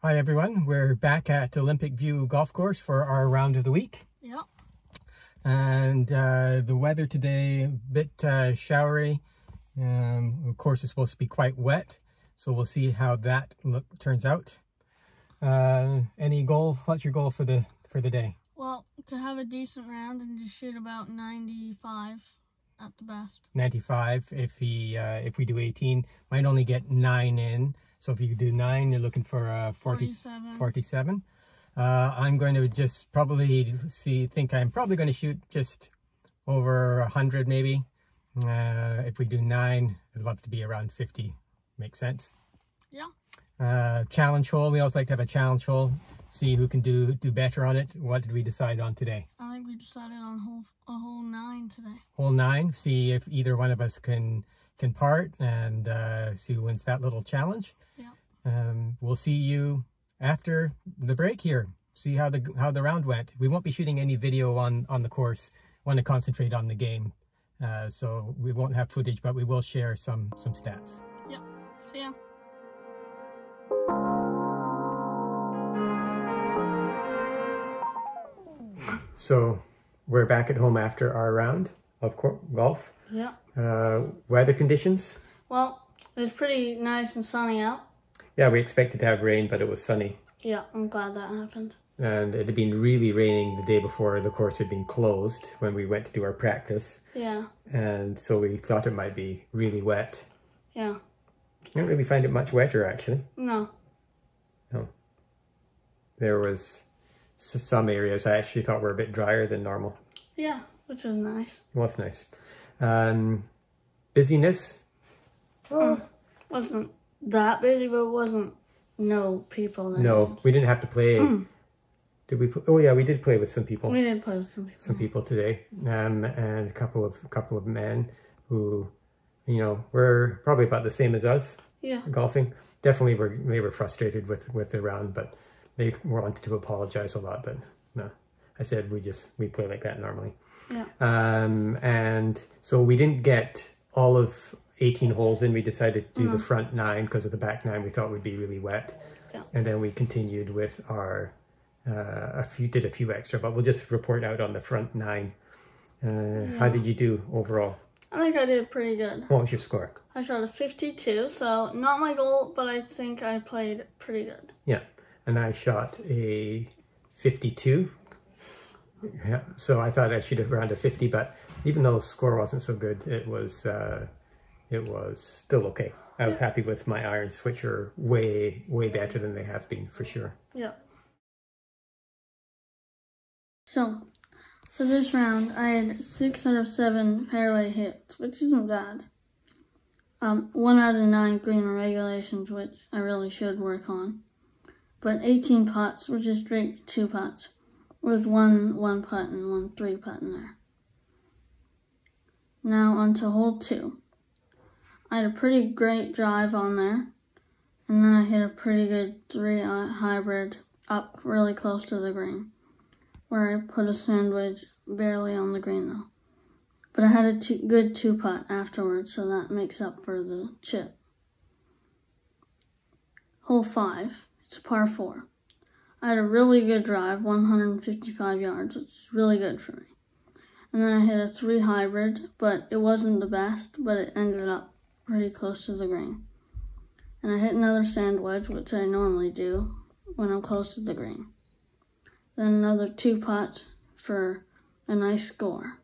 Hi everyone, we're back at Olympic View Golf Course for our round of the week. Yep. And the weather today, a bit showery. Of course, it's supposed to be quite wet, so we'll see how that turns out. Any goal? What's your goal for the day? Well, to have a decent round and to shoot about 95 at the best. 95 if we do 18. Might only get 9 in. So if you do 9, you're looking for 47. I'm going to just probably think I'm probably going to shoot just over 100 maybe. If we do 9, I'd love to be around 50. Makes sense? Yeah. Challenge hole. We always like to have a challenge hole. See who can do better on it. What did we decide on today? I think we decided on hole 9 today. Hole 9. See if either one of us can part and see who wins that little challenge. Yeah. We'll see you after the break here. See how the round went. We won't be shooting any video on the course. Want to concentrate on the game, so we won't have footage, but we will share some stats. Yep. See ya. So we're back at home after our round of golf. Yeah. Weather conditions? Well, it was pretty nice and sunny out. Yeah, we expected to have rain, but it was sunny. Yeah, I'm glad that happened. And it had been really raining the day before the course had been closed when we went to do our practice. Yeah. And so we thought it might be really wet. Yeah. I didn't really find it much wetter, actually. No. No. There was some areas I actually thought were a bit drier than normal. Yeah, which was nice. It was nice. Busyness? Wasn't that busy, but it wasn't no people there. No, we didn't have to play. Did we? Oh yeah, we did play with some people. We did play with some people. Some people today, and a couple of men who, you know, were probably about the same as us. Yeah. Golfing. Definitely they were frustrated with the round, but they wanted to apologize a lot. But no, I said we play like that normally. Yeah. And so we didn't get all of 18 holes in. We decided to do the front 9 because of the back 9 we thought would be really wet. Yeah. And then we continued with our did a few extra, but we'll just report out on the front 9. How did you do overall? I think I did pretty good. What was your score? I shot a 52, so not my goal, but I think I played pretty good. Yeah, and I shot a 52. Yeah, so I thought I should have around a 50, but even though the score wasn't so good, it was still okay. I was happy with my irons, which are way better than they have been for sure. Yeah. So, for this round, I had 6 out of 7 fairway hits, which isn't bad. 1 out of 9 green regulations, which I really should work on. But 18 putts, which is straight 2 putts, with one putt and 1 3-putt in there. Now on to hole 2. I had a pretty great drive on there, and then I hit a pretty good 3 hybrid up really close to the green, where I put a sandwich barely on the green though. But I had a good 2-putt afterwards, so that makes up for the chip. Hole 5, it's a par 4. I had a really good drive, 155 yards, which is really good for me. And then I hit a 3 hybrid, but it wasn't the best, but it ended up pretty close to the green. And I hit another sand wedge, which I normally do when I'm close to the green. Then another 2-putt for a nice score.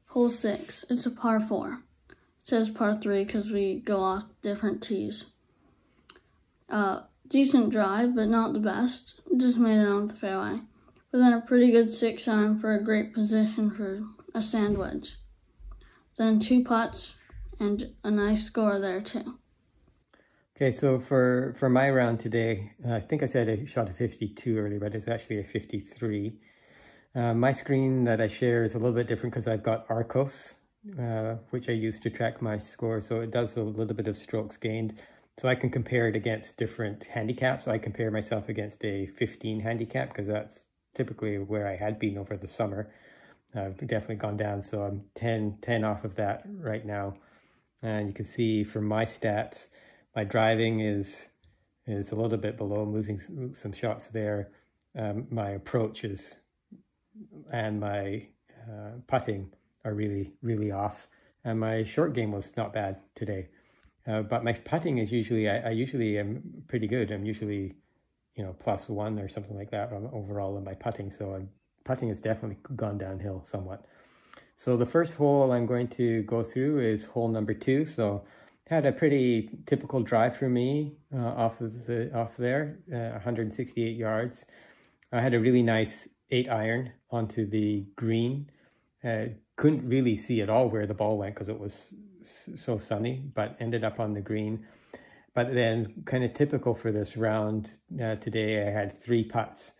Hole 6, it's a par 4. It says par 3 because we go off different tees. Decent drive, but not the best. Just made it on the fairway. But then a pretty good 6-iron for a great position for a sand wedge. Then 2 putts and a nice score there too. Okay, so for my round today, I think I said I shot a 52 earlier, but it's actually a 53. My screen that I share is a little bit different because I've got Arcos, which I use to track my score. So it does a little bit of strokes gained. So I can compare it against different handicaps. I compare myself against a 15 handicap because that's typically where I had been over the summer. I've definitely gone down, so I'm 10 off of that right now. And you can see from my stats, my driving is is a little bit below. I'm losing some shots there. My approaches and my putting are really off. And my short game was not bad today. But my putting is usually, I usually am pretty good. I'm usually, +1 or something like that overall in my putting. So putting has definitely gone downhill somewhat. So the first hole I'm going to go through is hole number 2. So had a pretty typical drive for me off there, 168 yards. I had a really nice 8-iron onto the green. Couldn't really see at all where the ball went because it was so sunny, but ended up on the green. But then, kind of typical for this round today, I had 3 putts.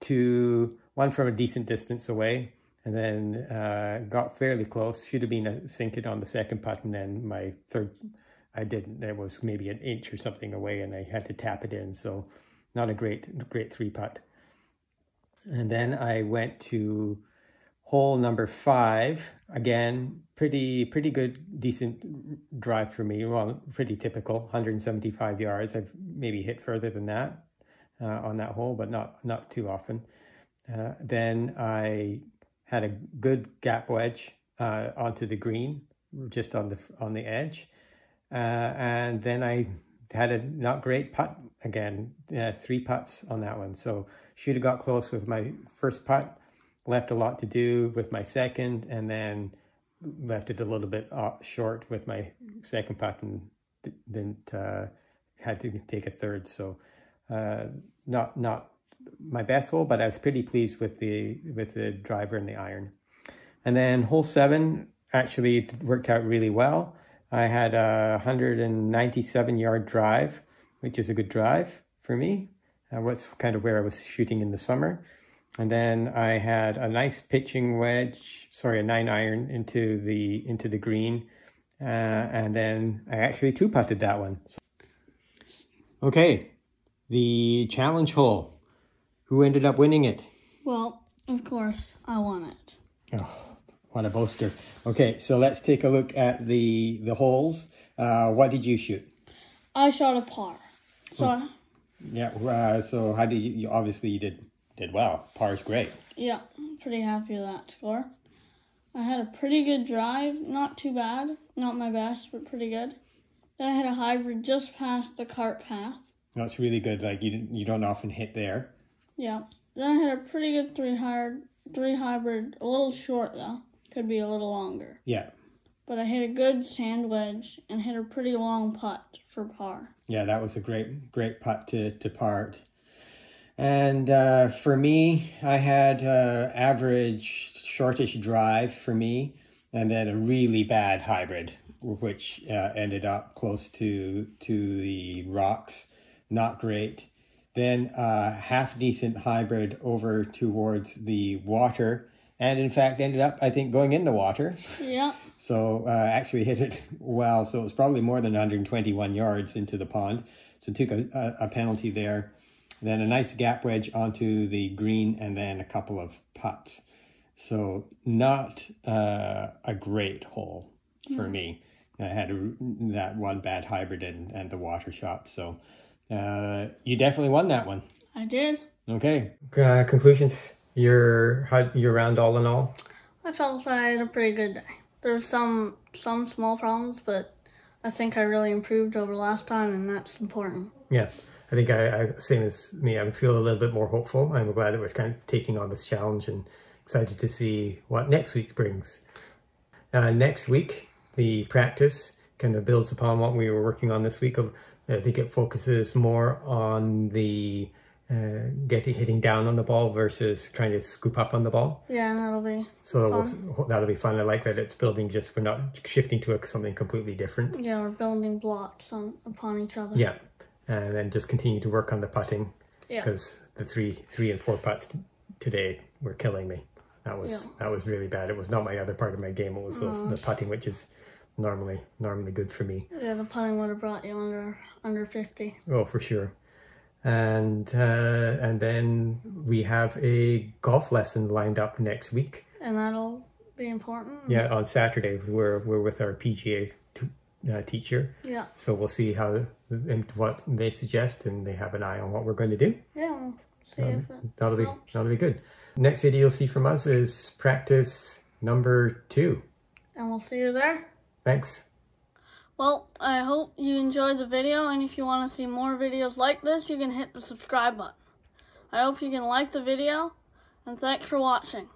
One from a decent distance away, and then got fairly close. Should have been sinking on the second putt, and then my third, I didn't. It was maybe an inch or something away, and I had to tap it in. So, not a great 3-putt. And then I went to hole number 5, again, pretty good, decent drive for me. Well, pretty typical, 175 yards. I've maybe hit further than that on that hole, but not too often. Then I had a good gap wedge onto the green, just on the edge. And then I had a not great putt again, 3 putts on that one. So should have got close with my first putt. Left a lot to do with my second, and then left it a little bit short with my second putt, and didn't had to take a third. So not my best hole, but I was pretty pleased with the driver and the iron. And then hole 7 actually worked out really well. I had a 197-yard drive, which is a good drive for me. What's kind of where I was shooting in the summer. And then I had a nice pitching wedge, a 9-iron into the green. And then I actually 2-putted that one. Okay, the challenge hole. Who ended up winning it? Well, of course, I won it. Oh, what a boaster. Okay, so let's take a look at the holes. What did you shoot? I shot a par. So yeah, so how did you obviously you did well. Par's great. Yeah, pretty happy with that score. I had a pretty good drive, not too bad, not my best, but pretty good. Then I had a hybrid just past the cart path. That's really good. Like you don't often hit there. Yeah. Then I had a pretty good three hybrid, a little short though. Could be a little longer. Yeah. But I hit a good sand wedge and hit a pretty long putt for par. Yeah, that was a great putt to par. And for me, I had average shortish drive for me, and then a really bad hybrid, which ended up close to the rocks. Not great. Then half decent hybrid over towards the water, and in fact ended up, I think, going in the water. Yeah. So actually hit it well. So it was probably more than 121 yards into the pond. So took a penalty there. Then a nice gap wedge onto the green, and then a couple of putts. So not a great hole for me. I had that one bad hybrid and the water shot. So you definitely won that one. I did. Okay. Conclusions. Your round all in all? I felt I had a pretty good day. There were some small problems, but I think I really improved over last time, and that's important. Yeah. I think I same as me, I feel a little bit more hopeful. I'm glad that we're kind of taking on this challenge and excited to see what next week brings. Next week, the practice kind of builds upon what we were working on this week. I think it focuses more on the hitting down on the ball versus trying to scoop up on the ball. Yeah, and that'll be that'll be fun. I like that it's building we're not shifting to something completely different. Yeah, we're building blocks upon each other. Yeah. And then just continue to work on the putting, because the three and 4 putts today were killing me. That was really bad. It was not my other part of my game. It was the putting, which is normally good for me. Yeah, the putting would have brought you under 50. Oh, for sure. And then we have a golf lesson lined up next week. And that'll be important. Yeah, on Saturday we're with our PGA teacher. Yeah. So we'll see how and what they suggest, and they have an eye on what we're going to do. Yeah, we'll see if it That'll be good. Next video you'll see from us is practice number 2. And we'll see you there. Thanks. Well, I hope you enjoyed the video, and if you want to see more videos like this, you can hit the subscribe button. I hope you can like the video, and thanks for watching.